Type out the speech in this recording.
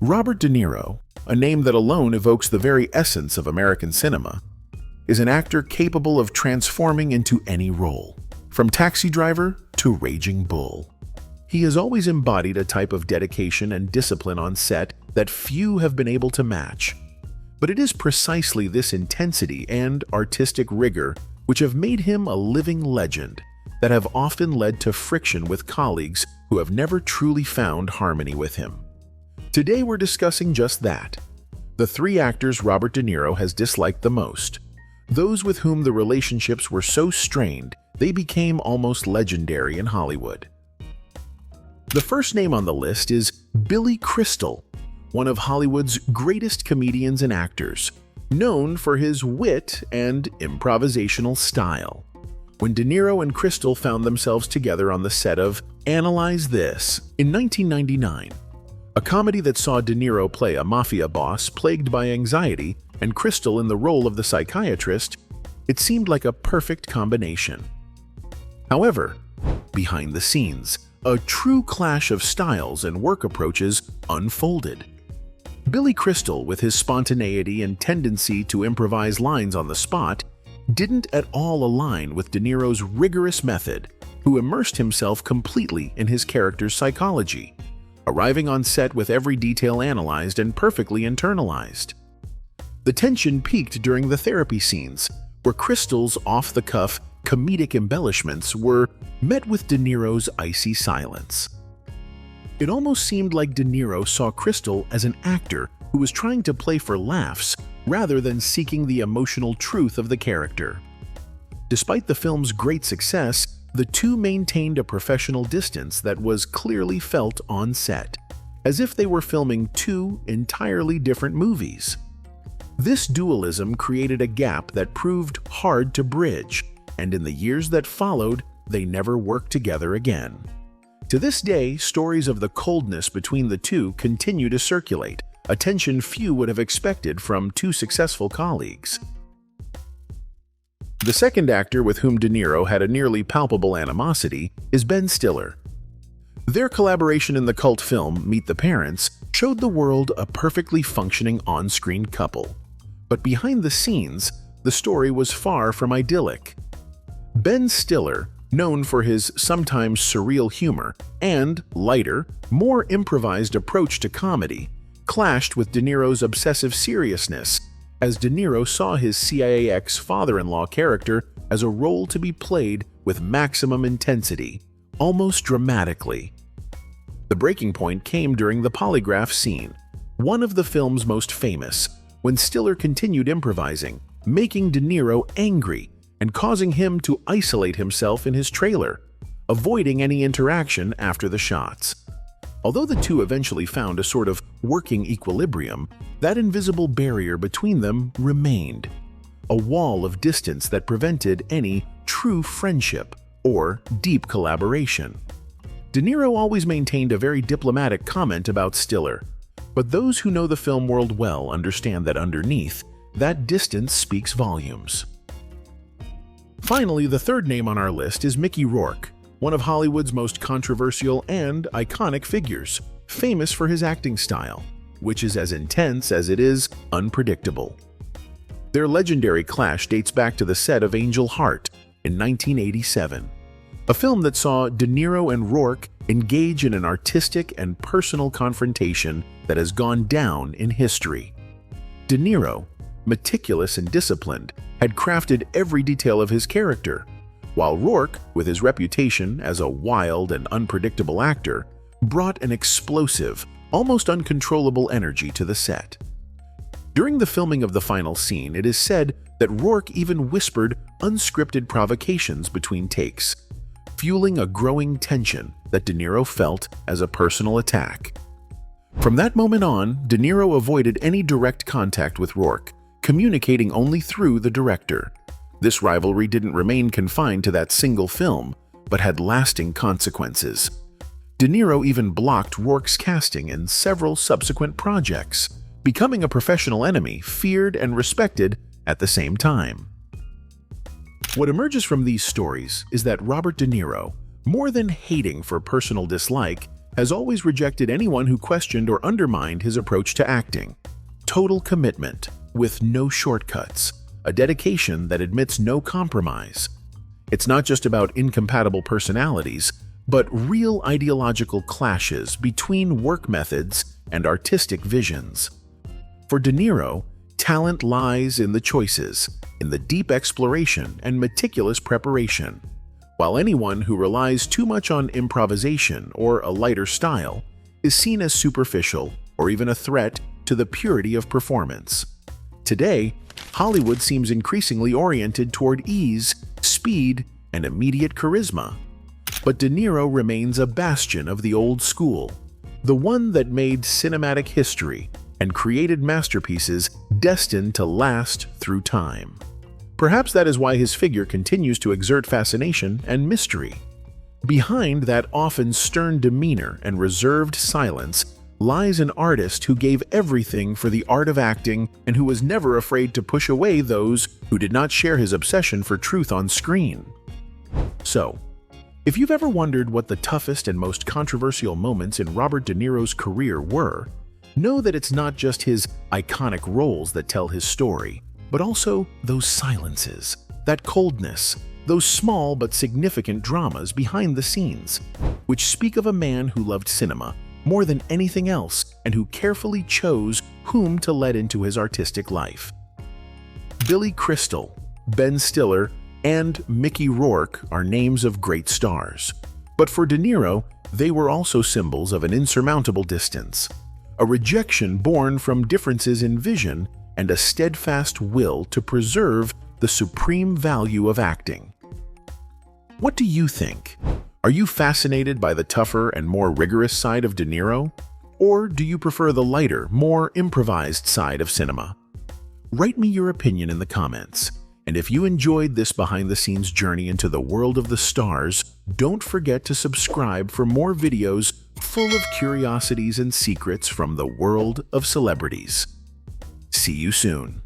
Robert De Niro, a name that alone evokes the very essence of American cinema, is an actor capable of transforming into any role, from taxi driver to raging bull. He has always embodied a type of dedication and discipline on set that few have been able to match. But it is precisely this intensity and artistic rigor which have made him a living legend that have often led to friction with colleagues who have never truly found harmony with him. Today we're discussing just that. The three actors Robert De Niro has disliked the most, those with whom the relationships were so strained they became almost legendary in Hollywood. The first name on the list is Billy Crystal, one of Hollywood's greatest comedians and actors, known for his wit and improvisational style. When De Niro and Crystal found themselves together on the set of Analyze This in 1999, a comedy that saw De Niro play a mafia boss plagued by anxiety and Crystal in the role of the psychiatrist, it seemed like a perfect combination. However, behind the scenes, a true clash of styles and work approaches unfolded. Billy Crystal, with his spontaneity and tendency to improvise lines on the spot, didn't at all align with De Niro's rigorous method, who immersed himself completely in his character's psychology, arriving on set with every detail analyzed and perfectly internalized. The tension peaked during the therapy scenes, where Crystal's off-the-cuff comedic embellishments were met with De Niro's icy silence. It almost seemed like De Niro saw Crystal as an actor who was trying to play for laughs rather than seeking the emotional truth of the character. Despite the film's great success, the two maintained a professional distance that was clearly felt on set, as if they were filming two entirely different movies. This dualism created a gap that proved hard to bridge, and in the years that followed, they never worked together again. To this day, stories of the coldness between the two continue to circulate, a tension few would have expected from two successful colleagues. The second actor with whom De Niro had a nearly palpable animosity is Ben Stiller. Their collaboration in the cult film Meet the Parents showed the world a perfectly functioning on-screen couple. But behind the scenes, the story was far from idyllic. Ben Stiller, known for his sometimes surreal humor and lighter, more improvised approach to comedy, clashed with De Niro's obsessive seriousness, as De Niro saw his CIA ex-father-in-law character as a role to be played with maximum intensity, almost dramatically. The breaking point came during the polygraph scene, one of the film's most famous, when Stiller continued improvising, making De Niro angry and causing him to isolate himself in his trailer, avoiding any interaction after the shots. Although the two eventually found a sort of working equilibrium, that invisible barrier between them remained, a wall of distance that prevented any true friendship or deep collaboration. De Niro always maintained a very diplomatic comment about Stiller, but those who know the film world well understand that underneath, that distance speaks volumes. Finally, the third name on our list is Mickey Rourke, one of Hollywood's most controversial and iconic figures, famous for his acting style, which is as intense as it is unpredictable. Their legendary clash dates back to the set of Angel Heart in 1987, a film that saw De Niro and Rourke engage in an artistic and personal confrontation that has gone down in history. De Niro, meticulous and disciplined, had crafted every detail of his character, while Rourke, with his reputation as a wild and unpredictable actor, brought an explosive, almost uncontrollable energy to the set. During the filming of the final scene, it is said that Rourke even whispered unscripted provocations between takes, fueling a growing tension that De Niro felt as a personal attack. From that moment on, De Niro avoided any direct contact with Rourke, communicating only through the director. This rivalry didn't remain confined to that single film, but had lasting consequences. De Niro even blocked Rourke's casting in several subsequent projects, becoming a professional enemy feared and respected at the same time. What emerges from these stories is that Robert De Niro, more than hating for personal dislike, has always rejected anyone who questioned or undermined his approach to acting. Total commitment, with no shortcuts, a dedication that admits no compromise. It's not just about incompatible personalities, but real ideological clashes between work methods and artistic visions. For De Niro, talent lies in the choices, in the deep exploration and meticulous preparation, while anyone who relies too much on improvisation or a lighter style is seen as superficial or even a threat to the purity of performance. Today, Hollywood seems increasingly oriented toward ease, speed, and immediate charisma. But De Niro remains a bastion of the old school, the one that made cinematic history and created masterpieces destined to last through time. Perhaps that is why his figure continues to exert fascination and mystery. Behind that often stern demeanor and reserved silence lies an artist who gave everything for the art of acting and who was never afraid to push away those who did not share his obsession for truth on screen. So, if you've ever wondered what the toughest and most controversial moments in Robert De Niro's career were, know that it's not just his iconic roles that tell his story, but also those silences, that coldness, those small but significant dramas behind the scenes, which speak of a man who loved cinema more than anything else and who carefully chose whom to let into his artistic life. Billy Crystal, Ben Stiller, and Mickey Rourke are names of great stars. But for De Niro, they were also symbols of an insurmountable distance, a rejection born from differences in vision and a steadfast will to preserve the supreme value of acting. What do you think? Are you fascinated by the tougher and more rigorous side of De Niro? Or do you prefer the lighter, more improvised side of cinema? Write me your opinion in the comments. And if you enjoyed this behind-the-scenes journey into the world of the stars, don't forget to subscribe for more videos full of curiosities and secrets from the world of celebrities. See you soon.